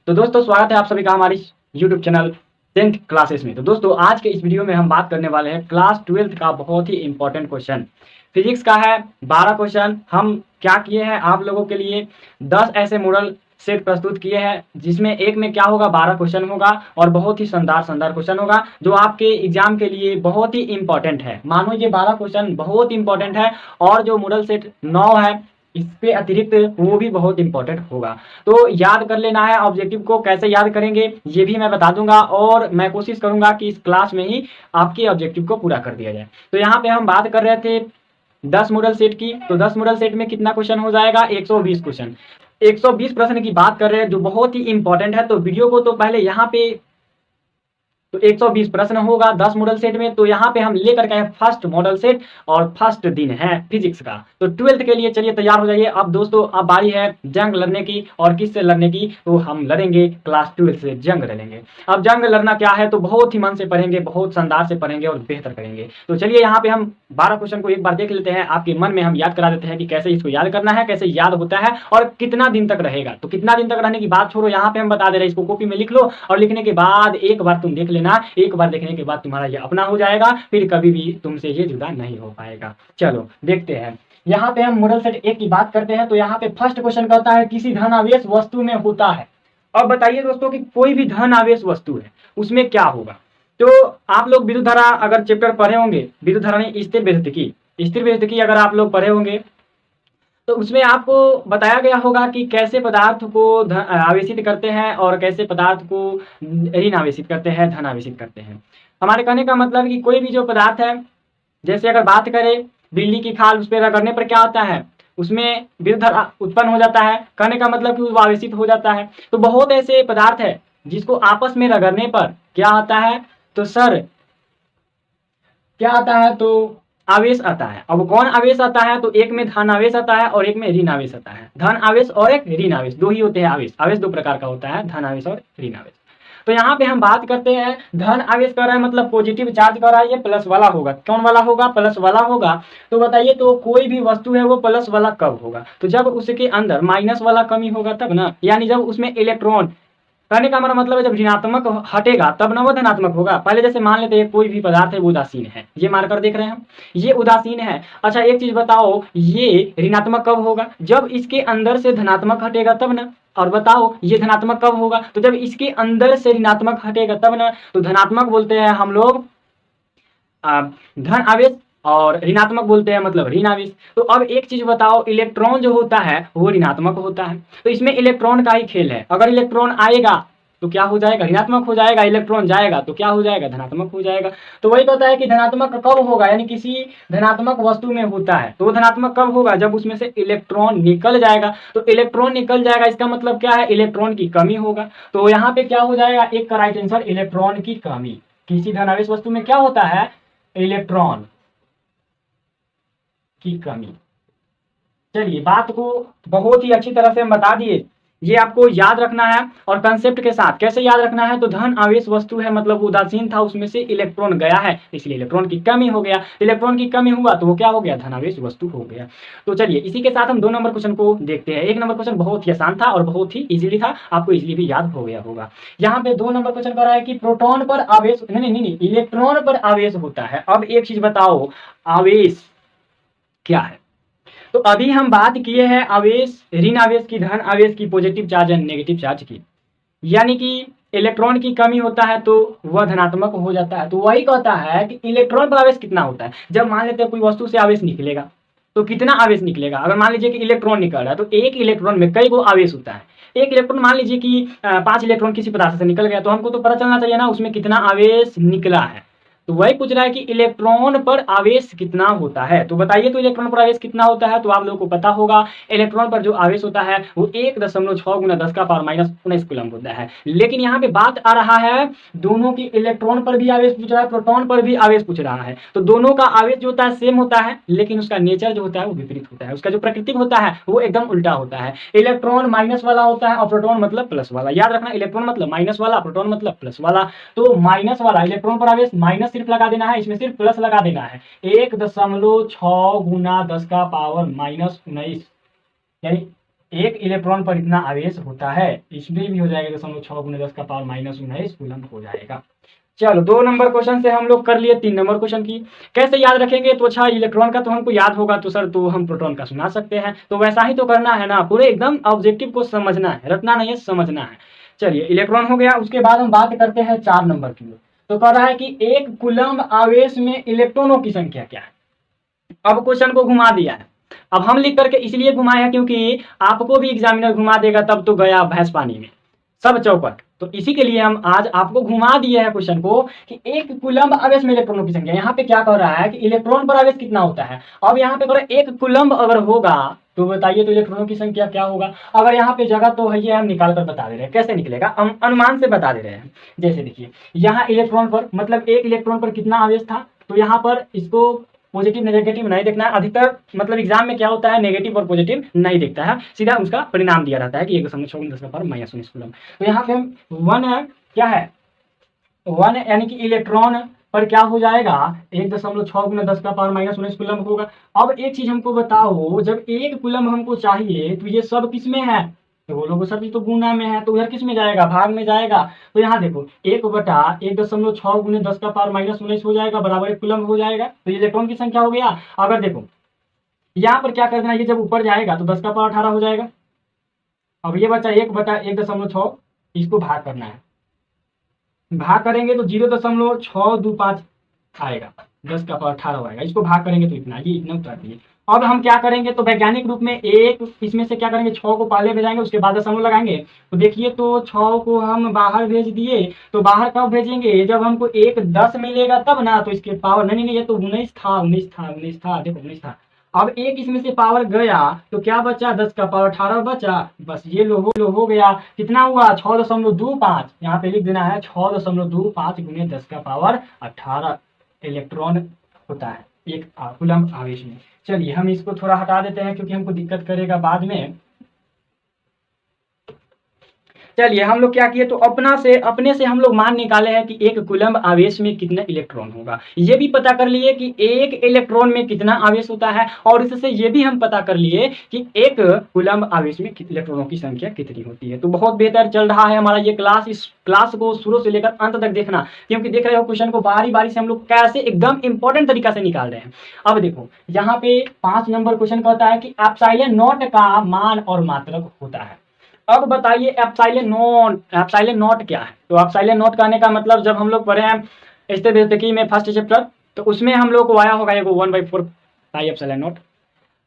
तो दोस्तों स्वागत है आप सभी का हमारी यूट्यूब चैनल 10th क्लासेस में। तो दोस्तों आज के इस वीडियो में हम बात करने वाले हैं क्लास 12th का बहुत ही इंपॉर्टेंट क्वेश्चन फिजिक्स का है। 12 क्वेश्चन हम क्या किए हैं आप लोगों के लिए 10 ऐसे मॉडल सेट प्रस्तुत किए हैं, जिसमें एक में क्या होगा 12 क्वेश्चन होगा और बहुत ही शानदार क्वेश्चन होगा जो आपके एग्जाम के लिए बहुत ही इंपॉर्टेंट है। मानो ये 12 क्वेश्चन बहुत इंपॉर्टेंट है और जो मॉडल सेट 9 है इस पे अतिरिक्त वो भी बहुत इंपॉर्टेंट होगा। तो याद कर लेना है। ऑब्जेक्टिव को कैसे याद करेंगे ये भी मैं बता दूंगा और मैं कोशिश करूंगा कि इस क्लास में ही आपके ऑब्जेक्टिव को पूरा कर दिया जाए। तो यहाँ पे हम बात कर रहे थे 10 मॉडल सेट की। तो 10 मॉडल सेट में कितना क्वेश्चन हो जाएगा 120 क्वेश्चन। 120 प्रश्न की बात कर रहे हैं जो बहुत ही इंपॉर्टेंट है। तो वीडियो को तो पहले यहाँ पे तो 120 प्रश्न होगा 10 मॉडल सेट में। तो यहाँ पे हम लेकर के फर्स्ट मॉडल सेट और फर्स्ट दिन है फिजिक्स का। तो 12th के लिए चलिए तैयार हो जाइए। अब दोस्तों अब बारी है जंग लड़ने की। और किससे लड़ने की? तो हम लड़ेंगे क्लास 12 से जंग लड़ेंगे। अब जंग लड़ना क्या है तो बहुत ही मन से पढ़ेंगे, बहुत शानदार से पढ़ेंगे और बेहतर करेंगे। तो चलिए यहाँ पे हम 12 क्वेश्चन को एक बार देख लेते हैं। आपके मन में हम याद करा देते हैं कि कैसे इसको याद करना है, कैसे याद होता है और कितना दिन तक रहेगा। तो कितना दिन तक रहने की बात छोड़ो, यहाँ पे हम बता दे रहे हैं। इसको कॉपी में लिख लो और लिखने के बाद एक बार तुम देख लेना। एक बार देखने के बाद तुम्हारा ये अपना हो जाएगा, फिर कभी भी तुमसे ये जुदा नहीं हो पाएगा। चलो देखते हैं। यहाँ पे हम मॉडल सेट 1 की बात करते हैं। तो यहाँ पे फर्स्ट क्वेश्चन कहता है किसी धनावेश वस्तु में होता है। अब बताइए दोस्तों कि कोई भी धनावेश वस्तु है उसमें क्या होगा। तो आप लोग विद्युत धारा अगर चैप्टर पढ़े होंगे, विद्युत धारा नहीं स्थिर विद्युतिकी अगर आप लोग पढ़े होंगे तो उसमें आपको बताया गया होगा कि कैसे पदार्थ को आवेशित करते हैं और कैसे पदार्थ को ऋण आवेशित करते हैं, धन आवेशित करते हैं। हमारे कहने का मतलब कि कोई भी जो पदार्थ है, जैसे अगर बात करें बिल्ली की खाल उस पर रगड़ने पर क्या होता है, उसमें विद्युत धारा उत्पन्न हो जाता है। कहने का मतलब कि वो आवेशित हो जाता है। तो बहुत ऐसे पदार्थ है जिसको आपस में रगड़ने पर क्या आता है तो सर क्या आता है तो आवेश आता है। अब कौन आवेश आता है तो एक में धन आवेश आता है और एक में ऋण आवेश आता है। धन आवेश और एक ऋण आवेश, दो ही होते हैं आवेश। आवेश दो प्रकार का होता है, धन आवेश और ऋण आवेश। तो यहाँ पे हम बात करते हैं धन आवेश कर रहा है मतलब पॉजिटिव चार्ज कर रहा है, ये प्लस वाला होगा। कौन वाला होगा? प्लस वाला होगा। तो बताइए तो कोई भी वस्तु है वो प्लस वाला कब होगा? तो जब उसके अंदर माइनस वाला कमी होगा तब ना, यानी जब उसमें इलेक्ट्रॉन, कहने का हमारा मतलब है जब ऋणात्मक हटेगा तब ना वो धनात्मक होगा। पहले जैसे मान लेते हैं कोई भी पदार्थ है वो उदासीन है, ये मार्कर देख रहे हैं हम, ये उदासीन है। अच्छा एक चीज बताओ, ये ऋणात्मक कब होगा? जब इसके अंदर से धनात्मक हटेगा तब ना। और बताओ ये धनात्मक कब होगा? तो जब इसके अंदर से ऋणात्मक हटेगा तब ना। तो धनात्मक बोलते हैं हम लोग धन आवेश और ऋणात्मक बोलते हैं मतलब ऋण आवेश। तो अब एक चीज बताओ, इलेक्ट्रॉन जो होता है वो ऋणात्मक होता है। तो इसमें इलेक्ट्रॉन का ही खेल है। अगर इलेक्ट्रॉन आएगा तो क्या हो जाएगा? ऋणात्मक हो जाएगा। इलेक्ट्रॉन जाएगा तो क्या हो जाएगा? धनात्मक हो जाएगा। तो वही कहता है कि धनात्मक कब होगा, यानी किसी धनात्मक वस्तु में होता है तो वो धनात्मक कब होगा? जब उसमें से इलेक्ट्रॉन निकल जाएगा। तो इलेक्ट्रॉन निकल जाएगा इसका मतलब क्या है? इलेक्ट्रॉन की कमी होगा। तो यहाँ पे क्या हो जाएगा? एक का राइट आंसर इलेक्ट्रॉन की कमी। किसी धनावेश वस्तु में क्या होता है? इलेक्ट्रॉन की कमी। चलिए बात को बहुत ही अच्छी तरह से हम बता दिए। ये आपको याद रखना है और कंसेप्ट के साथ। कैसे याद रखना है तो धन आवेश वस्तु है मतलब उदासीन था, उसमें से इलेक्ट्रॉन गया है इसलिए इलेक्ट्रॉन की कमी हो गया। इलेक्ट्रॉन की कमी हुआ तो वो क्या हो गया? धनावेश वस्तु हो गया। तो चलिए इसी के साथ हम 2 नंबर क्वेश्चन को देखते हैं। 1 नंबर क्वेश्चन बहुत ही आसान था और बहुत ही इजीली था, आपको इजीली भी याद हो गया होगा। यहाँ पे 2 नंबर क्वेश्चन कर रहा है कि प्रोटॉन पर आवेश नहीं इलेक्ट्रॉन पर आवेश होता है। अब एक चीज बताओ, आवेश क्या है? तो अभी हम बात किए हैं आवेश, ऋण आवेश की, धन आवेश की, positive charge and negative charge की। यानी कि इलेक्ट्रॉन की कमी होता है तो वह धनात्मक हो जाता है। तो वही कहता है कि इलेक्ट्रॉन पर आवेश कितना होता है। जब मान लेते हैं कोई वस्तु से आवेश निकलेगा तो कितना आवेश निकलेगा? अगर मान लीजिए कि इलेक्ट्रॉन निकल रहा है तो एक इलेक्ट्रॉन में कई गो आवेश होता है। एक इलेक्ट्रॉन मान लीजिए कि 5 इलेक्ट्रॉन किसी पदार्थ से निकल गया तो हमको तो पता चलना चाहिए ना उसमें कितना आवेश निकला है। तो वही पूछ रहा है कि इलेक्ट्रॉन पर आवेश कितना होता है। तो बताइए तो इलेक्ट्रॉन पर आवेश कितना होता है। तो आप लोगों को पता होगा इलेक्ट्रॉन पर जो आवेश होता है वो 1.6 गुना 10 का पावर -19 कूलम होता है। लेकिन यहाँ पे बात आ रहा है दोनों की, इलेक्ट्रॉन पर भी आवेश पूछ रहा है, प्रोटॉन पर भी आवेश पूछ रहा है। तो दोनों का आवेश जो होता है सेम होता है, लेकिन उसका नेचर जो होता है वो विपरीत होता है। उसका जो प्रकृति होता है वो एकदम उल्टा होता है। इलेक्ट्रॉन माइनस वाला होता है और प्रोटॉन मतलब प्लस वाला। याद रखना, इलेक्ट्रॉन मतलब माइनस वाला, प्रोटॉन मतलब प्लस वाला। तो माइनस वाला इलेक्ट्रॉन पर आवेश माइनस सिर्फ लगा देना है, इसमें सिर्फ प्लस लगा देना है। 1.6 गुना 10 का पावर -19 यानी एक इलेक्ट्रॉन पर इतना आवेश होता है, इसमें भी हो जाएगा 0.6 × 10⁻⁻19 कूलम हो जाएगा। चलो 2 नंबर क्वेश्चन से हम लोग कर लिए 3 नंबर क्वेश्चन की। कैसे याद रखेंगे? तो अच्छा, इलेक्ट्रॉन का तो हमको याद होगा, तो सर तो हम प्रोटॉन का सुना सकते हैं, तो वैसा ही तो करना है ना, पूरे एकदम ऑब्जेक्टिव को समझना है, रटना नहीं है, समझना है। चलिए इलेक्ट्रॉन हो गया, उसके बाद हम बात करते हैं 4 नंबर की। तो कह रहा है कि एक कूलम आवेश में इलेक्ट्रॉनों की संख्या क्या है। अब क्वेश्चन को घुमा दिया है। अब हम लिख करके इसलिए घुमाया क्योंकि आपको भी एग्जामिनर घुमा देगा, तब तो गया भैंस पानी में सब चौपट। तो इसी के लिए हम आज आपको घुमा दिए हैं क्वेश्चन को कि एक कूलम्ब आवेश में इलेक्ट्रॉनों की संख्या। यहाँ पे क्या कह रहा है कि इलेक्ट्रॉन पर आवेश कितना होता है। अब यहाँ पे कह रहा है एक कूलम्ब अगर होगा तो बताइए तो इलेक्ट्रॉनों की संख्या क्या होगा। अगर यहाँ पे जगह तो है, ये हम निकाल कर बता दे रहे हैं। कैसे निकलेगा, हम अनुमान से बता दे रहे हैं। जैसे देखिए यहाँ इलेक्ट्रॉन पर, मतलब एक इलेक्ट्रॉन पर कितना आवेश था, तो यहाँ पर इसको पॉजिटिव नेगेटिव नहीं देखना है। अधिकतर मतलब एग्जाम में क्या होता है, नेगेटिव और पॉजिटिव नहीं देखता है, सीधा उसका परिणाम दिया रहता है कि 1.6 × 10⁻⁻19 कूलम। तो यहाँ पे हम 1 क्या है, 1 यानी कि इलेक्ट्रॉन पर क्या हो जाएगा, 1.6 × 10⁻⁻19 कूलम होगा। अब एक चीज हमको बताओ, जब एक कूलम हमको चाहिए तो ये सब किस में है, तो बोलोगे सर जी तो गुना में है, तो उधर किस में जाएगा, भाग में जाएगा। तो यहाँ देखो 1/1.6 × 10⁻⁻19 हो जाएगा, बराबर 1 कूलम हो जाएगा। तो ये इलेक्ट्रॉन की संख्या हो गया। अगर देखो यहाँ पर क्या कर देना, ये जब ऊपर जाएगा तो 10⁻18 हो जाएगा। अब ये बचा 1/1.6, इसको भाग करना है। भाग करेंगे तो 0.625 आएगा, 10⁻18 आएगा। इसको भाग करेंगे तो इतना, ये इतना उत्तर दिए। अब हम क्या करेंगे, तो वैज्ञानिक रूप में एक इसमें से क्या करेंगे, 6 को पहले भेजाएंगे, उसके बाद दशमलव लगाएंगे। तो देखिए तो 6 को हम बाहर भेज दिए, तो बाहर कब भेजेंगे, जब हमको 1 10 मिलेगा तब ना। तो इसके पावर नहीं, ये तो 19 था, 19 था, 19 था, देखो 19 था। अब एक इसमें से पावर गया तो क्या बचा, 10⁻18 बचा। बस ये लो हो गया। कितना हुआ, 6.25। यहाँ पे लिख देना है 6.25 × 10⁻18 इलेक्ट्रॉन होता है एक कूलम्ब आवेश में। चलिए हम इसको थोड़ा हटा देते हैं क्योंकि हमको दिक्कत करेगा बाद में। चलिए हम लोग क्या किए, तो अपने से हम लोग मान निकाले हैं कि एक कूलम्ब आवेश में कितना इलेक्ट्रॉन होगा। ये भी पता कर लिए कि एक इलेक्ट्रॉन में कितना आवेश होता है, और इससे ये भी हम पता कर लिए कि एक कूलम्ब आवेश में इलेक्ट्रॉनों की संख्या कितनी होती है। तो बहुत बेहतर चल रहा है हमारा ये क्लास। इस क्लास को शुरू से लेकर अंत तक देखना, क्योंकि देख रहे हो क्वेश्चन को बारी बारी से हम लोग कैसे एकदम इंपॉर्टेंट तरीका से निकाल रहे हैं। अब देखो यहाँ पे 5 नंबर क्वेश्चन कहता है कि एप्सिलॉन नॉट का मान और मात्रक होता है। अब बताइए एप्सिलॉन नॉट क्या है। तो एप्सिलॉन नॉट कहने का मतलब, जब हम लोग पढ़े हैं स्टैटिस्टिक्स में फर्स्ट चैप्टर, तो उसमें हम लोग को आया होगा एगो 1/4 pi epsilon not.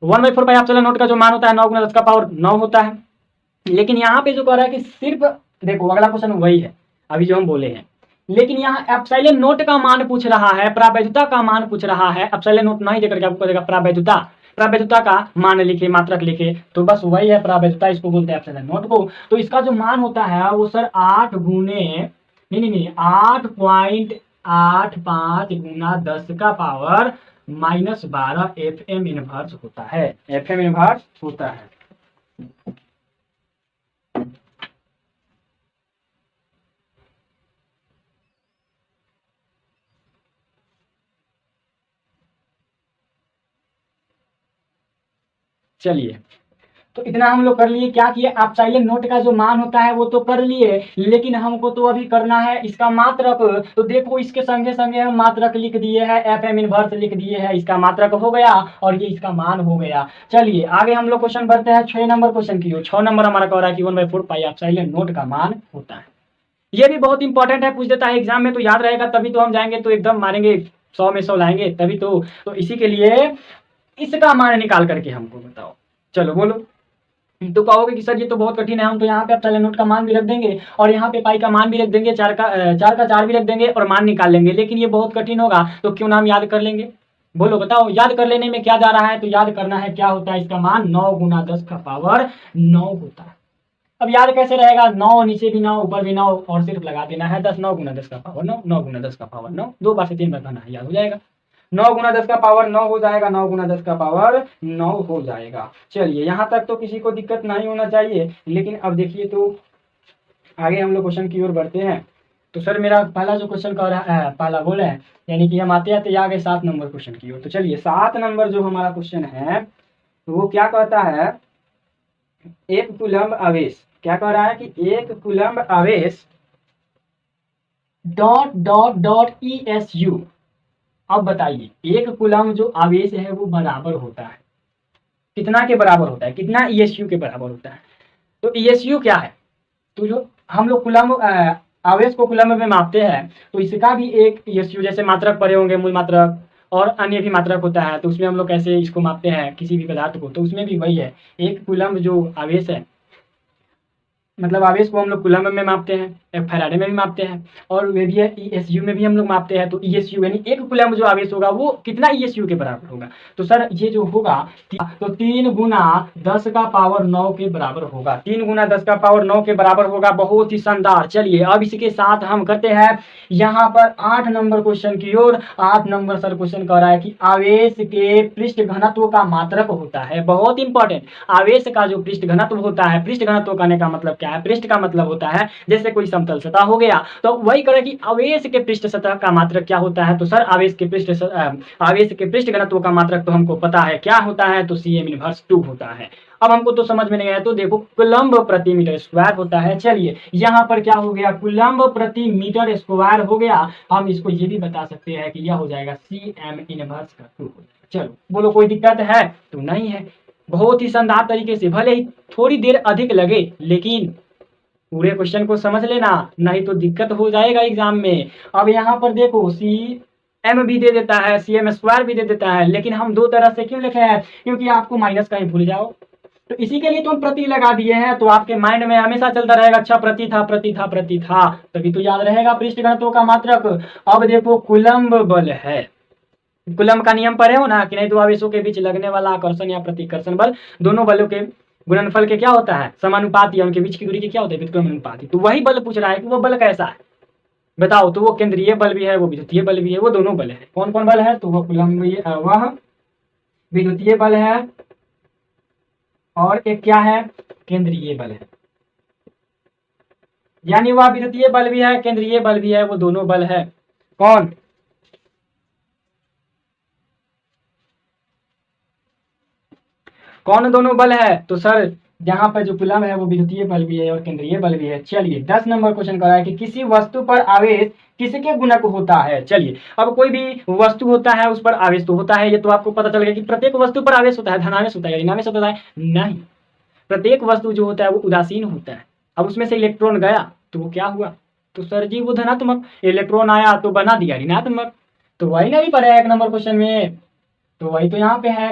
1/4 pi epsilon not का जो मान होता है 9 × 10⁻9 होता है। लेकिन यहाँ पे जो कह रहा है कि सिर्फ देखो अगला क्वेश्चन वही है अभी जो हम बोले हैं, लेकिन यहाँ एप्सिलॉन नॉट का मान पूछ रहा है, प्रावैधता का मान पूछ रहा है। एप्सिलॉन नॉट नहीं देकर के आपको देगा प्रावैधता का मान लिखे, मात्रक लिखे, तो बस वही है प्रावैधता, इसको बोलते हैं एप्सिलॉन नॉट को। तो इसका जो मान होता है वो सर 8 गुने नहीं 8.85 × 10⁻12 FM इनवर्स होता है। FM इनवर्स होता है। चलिए तो इतना हम लोग कर लिए। क्या किए, एप्सिलॉन नॉट का जो मान होता है वो तो कर लिए, लेकिन हमको तो अभी करना है इसका मात्रक। तो देखो इसके संगे संगे हम मात्रक लिख दिए हैं, FM इनवर्स लिख दिए हैं, इसका मात्रक हो गया और ये इसका मान हो गया। चलिए आगे हम लोग क्वेश्चन बढ़ते हैं 6 नंबर क्वेश्चन की। 6 नंबर हमारा कह रहा है कि 1/4 पाई एप्सिलॉन नॉट का मान होता है। ये भी बहुत इंपॉर्टेंट है, पूछ देता है एग्जाम में, तो याद रहेगा तभी तो हम जाएंगे, तो एकदम मारेंगे 100 में 100 लाएंगे तभी तो इसी के लिए इसका मान निकाल करके हमको बताओ। चलो बोलो। तो कहोगे कि सर ये तो बहुत कठिन है, हम तो यहाँ पे एप्सिलॉन नॉट का मान भी रख देंगे और यहाँ पे पाई का मान भी रख देंगे, 4 का 4 भी रख देंगे और मान निकाल लेंगे, लेकिन ये बहुत कठिन होगा, तो क्यों ना हम याद कर लेंगे। बोलो बताओ, याद कर लेने में क्या जा रहा है। तो याद करना है क्या होता है, इसका मान 9 × 10⁻9 होता है। अब याद कैसे रहेगा, 9 नीचे भी 9 ऊपर भी 9 और सिर्फ लगा देना है 10। 9 × 10⁻9, 9 × 10⁻9, 2 बार से 3 बार करना है, याद हो जाएगा। 9 × 10⁻9 हो जाएगा, 9 × 10⁻9 हो जाएगा। चलिए यहाँ तक तो किसी को दिक्कत नहीं होना चाहिए। लेकिन अब देखिए तो आगे हम लोग क्वेश्चन की ओर बढ़ते हैं। तो सर मेरा पहला जो क्वेश्चन कह रहा है, पहला बोले हैं, यानी कि हम आते आते आ गए 7 नंबर क्वेश्चन की ओर। तो चलिए 7 नंबर जो हमारा क्वेश्चन है वो क्या कहता है एक कूलम्ब आवेश, क्या कह रहा है कि एक कूलम्ब आवेश डॉट डॉट डॉट ESU। अब बताइए, एक कूलम्ब जो आवेश है वो बराबर होता है कितना के बराबर होता है, कितना ESU के बराबर होता है। तो ESU क्या है, तो जो हम लोग कूलम्ब आवेश को कूलम्ब में मापते हैं, तो इसका भी एक ESU, जैसे मात्रक पढ़े होंगे, मूल मात्रक और अन्य भी मात्रक होता है, तो उसमें हम लोग कैसे इसको मापते हैं किसी भी पदार्थ को, तो उसमें भी वही है। एक कूलम्ब जो आवेश है, मतलब आवेश को हम लोग कूलम्ब में मापते हैं, एक फैराडे में भी मापते हैं, और वे भी है ESU में भी हम लोग मापते हैं। तो ESU यानी एक कूलम्ब जो आवेश होगा वो कितना ESU के बराबर होगा, तो सर ये जो होगा तो 3 गुना 10 का पावर 9 के बराबर होगा, 3 गुना 10 का पावर 9 के बराबर होगा। बहुत ही शानदार। चलिए अब इसके साथ हम करते हैं यहाँ पर 8 नंबर क्वेश्चन की ओर। 8 नंबर सर क्वेश्चन कह रहा है कि आवेश के पृष्ठ घनत्व का मात्रक होता है, बहुत इंपॉर्टेंट, आवेश का जो पृष्ठ घनत्व होता है, पृष्ठ घनत्व कहने का मतलब क्या है, पृष्ठ का मतलब होता है जैसे कोई समतल सतह हो गया, तो वही करे कि आवेश के पृष्ठ सतह का मात्रक क्या होता है, तो सर आवेश के पृष्ठ घनत्व का मात्रक तो हमको पता है क्या होता है, तो Cm इनवर्स 2 होता है। अब हमको तो समझ में नहीं आया, तो देखो कूलम्ब प्रति मीटर स्क्वायर होता है। चलिए यहाँ पर क्या हो गया, कूलम्ब प्रति मीटर स्क्वायर हो गया। हम इसको ये भी बता सकते हैं कि यह हो जाएगा Cm इनवर्स का 2 हो जाएगा। चलो बोलो कोई दिक्कत है, तो नहीं है। बहुत ही शानदार तरीके से, भले ही थोड़ी देर अधिक लगे लेकिन पूरे क्वेश्चन को समझ लेना, नहीं तो दिक्कत हो जाएगा एग्जाम में। अब यहाँ पर देखो Cm भी दे देता है, Cm स्क्वायर भी दे देता है, लेकिन हम दो तरह से क्यों लिखे हैं, क्योंकि आपको माइनस कहीं भूल जाओ, तो इसी के लिए तो हम प्रति लगा दिए हैं, तो आपके माइंड में हमेशा चलता रहेगा, अच्छा प्रति था प्रति था प्रति था, तभी तो याद रहेगा पृष्ठ घनत्व का मात्रक। अब देखो कूलम्ब बल है, कूलम्ब का नियम पढ़े हो ना कि नहीं, दो आवेशों के बीच लगने वाला आकर्षण या प्रतिकर्षण बल, दोनों बलों के गुणनफल के क्या होता है, समानुपाती, उनके बीच की दूरी के क्या होता है, व्युत्क्रमानुपाती। तो वही बल पूछ रहा है कि वो बल कैसा है, बताओ। तो वो केंद्रीय बल भी है, वो विद्युतीय बल भी है, वो दोनों बल है। कौन कौन बल है, तो वो कूलम्बीय, वह विद्युतीय बल है, और एक क्या है, केंद्रीय बल है। यानी वह विद्युतीय बल भी है, केंद्रीय बल भी है, वो दोनों बल है। कौन, कौन दोनों बल है, तो सर यहाँ पर जो कूलम्ब है वो विद्युतीय बल भी है और केंद्रीय बल भी है। चलिए 10 नंबर क्वेश्चन कर रहा है कि किसी वस्तु पर आवेश किसके गुणक होता है। चलिए अब कोई भी वस्तु होता है उस पर आवेश तो होता है, ये तो आपको पता चल गया कि प्रत्येक वस्तु पर आवेश होता है, धनावेश होता है, ऋणावेश होता है, नहीं, प्रत्येक वस्तु जो होता है वो उदासीन होता है। अब उसमें से इलेक्ट्रॉन गया तो वो क्या हुआ, तो सर जी वो धनात्मक, इलेक्ट्रॉन आया तो बना दिया ऋणात्मक, तो वही नहीं पढ़ा है 1 नंबर क्वेश्चन में। तो वही तो यहाँ पे है,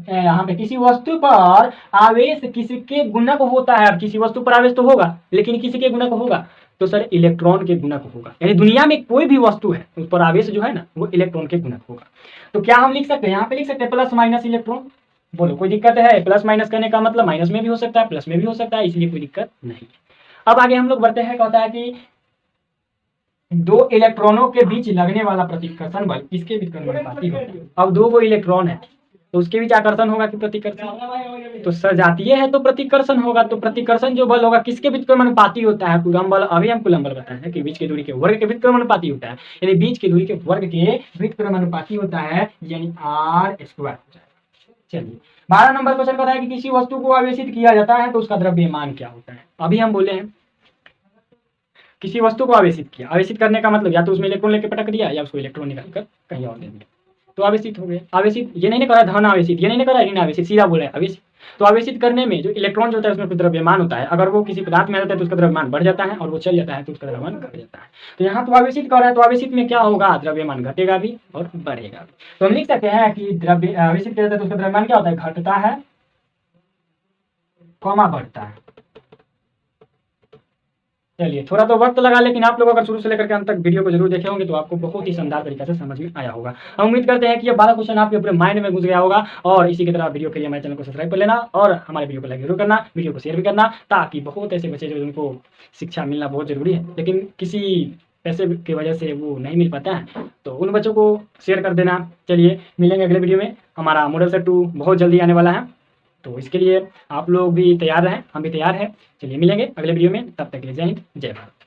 यहाँ पे किसी वस्तु पर आवेश किसके गुणक होता है। अब किसी वस्तु पर आवेश तो होगा, लेकिन किसके गुणक होगा, तो सर इलेक्ट्रॉन के गुणक होगा। यानी दुनिया में कोई भी वस्तु है उस पर आवेश जो है ना वो इलेक्ट्रॉन के गुणक होगा। तो क्या हम लिख सकते हैं, यहाँ पे लिख सकते हैं प्लस माइनस इलेक्ट्रॉन। बोलो कोई दिक्कत है, प्लस माइनस करने का मतलब माइनस में भी हो सकता है, प्लस में भी हो सकता है, इसलिए कोई दिक्कत नहीं। अब आगे हम लोग बढ़ते हैं, कहता है कि दो इलेक्ट्रॉनों के बीच लगने वाला प्रतिकर्षण बल किसके व्युत्क्रमानुपाती होता है। अब दो वो इलेक्ट्रॉन है तो उसके बीच आकर्षण होगा कि प्रतिकर्षण, तो सजातीय है तो प्रतिकर्षण होगा, तो प्रतिकर्षण जो बल होगा किसके व्युत्क्रमानुपाती होता है, कूलम्ब बल। अभी हम कूलम्ब बल बताए हैं कि बीच की दूरी के वर्ग के व्युत्क्रमानुपाती होता है, यानी बीच की दूरी के वर्ग के व्युत्क्रमानुपाती होता है, यानी R स्क्वायर हो जाएगा। चलिए 12 नंबर क्वेश्चन कहता है कि किसी वस्तु को आवेशित किया जाता है तो उसका द्रव्यमान क्या होता है। अभी हम बोले हैं किसी वस्तु को आवेशित किया, आवेशित करने का मतलब या तो उसमें इलेक्ट्रॉन लेके पटक दिया या उसको इलेक्ट्रॉन निकाल कर कहीं और दे दिया, तो आवेशित हो गए। आवेशित ये नहीं करा धन आवेशित, ये नहीं करा ऋण आवेशित, सीधा बोल रहे हैं आवेशित। तो आवेशित करने में जो इलेक्ट्रॉन जो होता है उसमें द्रव्यमान होता है, अगर वो किसी पदार्थ में रहता है तो उसका द्रव्यमान बढ़ जाता है, और वो चल जाता है तो उसका द्रव्यमान घट जाता है। तो यहाँ तो आवेशित कर रहा है, तो आवेशित में क्या होगा, द्रव्यमान घटेगा भी और बढ़ेगा भी। तो हम लिख सकते हैं कि द्रव्य आवेशित किया जाता है तो उसका द्रव्यमान क्या होता है, घटता है, कॉमा बढ़ता है। चलिए थोड़ा तो वक्त लगा, लेकिन आप लोग अगर शुरू से लेकर के अंत तक वीडियो को जरूर देखे होंगे तो आपको बहुत ही शानदार तरीके से समझ में आया होगा। हम उम्मीद करते हैं कि ये 12 क्वेश्चन आपके पूरे माइंड में घुस गया होगा, और इसी की तरह वीडियो के लिए हमारे चैनल को सब्सक्राइब कर लेना और हमारे वीडियो को लाइक जरूर करना, वीडियो को शेयर भी करना, ताकि बहुत ऐसे बच्चे जो उनको शिक्षा मिलना बहुत जरूरी है लेकिन किसी पैसे की वजह से वो नहीं मिल पाता है, तो उन बच्चों को शेयर कर देना। चलिए मिलेंगे अगले वीडियो में, हमारा मॉडल सेट 2 बहुत जल्दी आने वाला है, तो इसके लिए आप लोग भी तैयार रहें, हम भी तैयार हैं। चलिए मिलेंगे अगले वीडियो में, तब तक के लिए जय हिंद जय भारत।